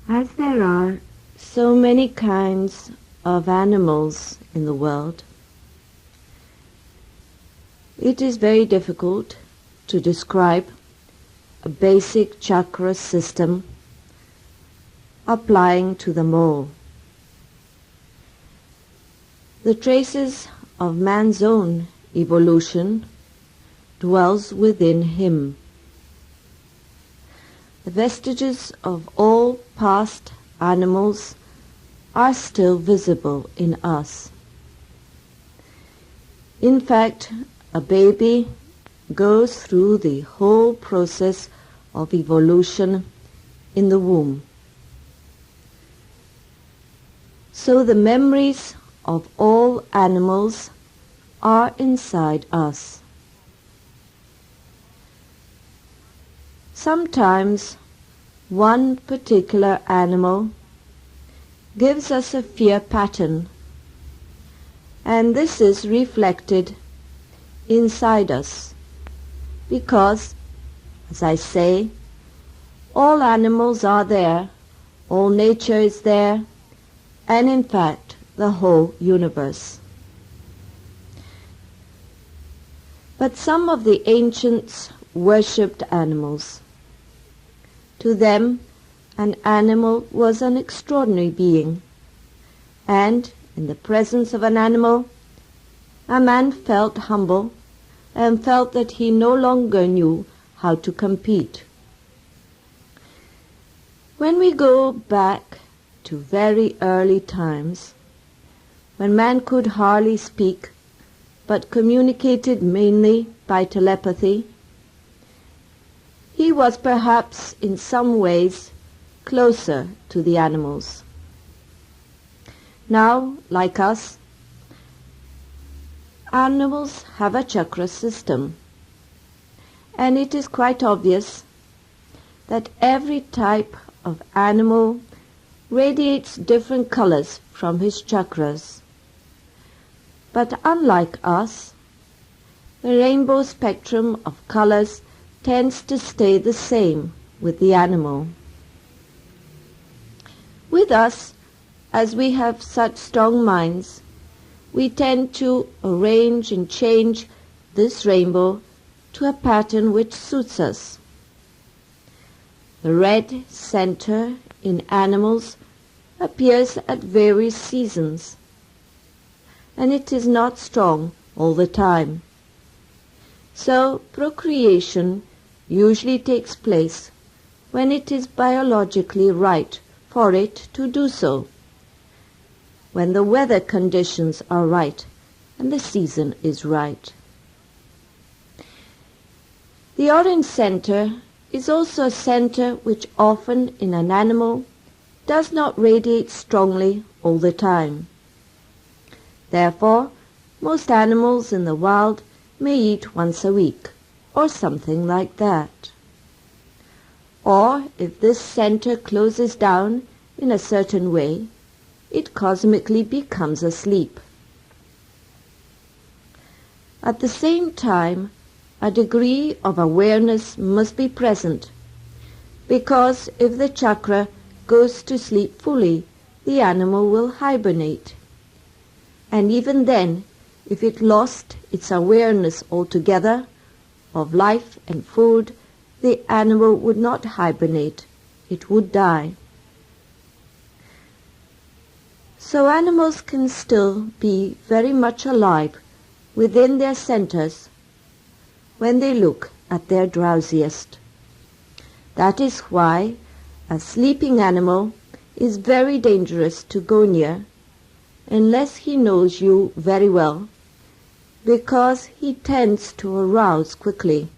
As there are so many kinds of animals in the world, it is very difficult to describe a basic chakra system applying to them all. The traces of man's own evolution dwells within him. The vestiges of all past animals are still visible in us. In fact, a baby goes through the whole process of evolution in the womb. So the memories of all animals are inside us. Sometimes one particular animal gives us a fear pattern, and this is reflected inside us because, as I say, all animals are there, all nature is there, and in fact the whole universe. But some of the ancients worshipped animals. To them, an animal was an extraordinary being, and in the presence of an animal, a man felt humble and felt that he no longer knew how to compete. When we go back to very early times, when man could hardly speak but communicated mainly by telepathy, he was perhaps in some ways closer to the animals. Now, like us, animals have a chakra system, and it is quite obvious that every type of animal radiates different colors from his chakras. But unlike us, the rainbow spectrum of colors tends to stay the same with the animal. With us, as we have such strong minds, we tend to arrange and change this rainbow to a pattern which suits us. The red center in animals appears at various seasons, and it is not strong all the time. So procreation usually takes place when it is biologically right for it to do so, when the weather conditions are right and the season is right. The orange center is also a center which often in an animal does not radiate strongly all the time. Therefore, most animals in the wild may eat once a week, or something like that. Or if this center closes down in a certain way, it cosmically becomes asleep. At the same time, a degree of awareness must be present, because if the chakra goes to sleep fully, the animal will hibernate. And even then, if it lost its awareness altogether of life and food, the animal would not hibernate, it would die. So animals can still be very much alive within their centers when they look at their drowsiest. That is why a sleeping animal is very dangerous to go near unless he knows you very well, because he tends to arouse quickly.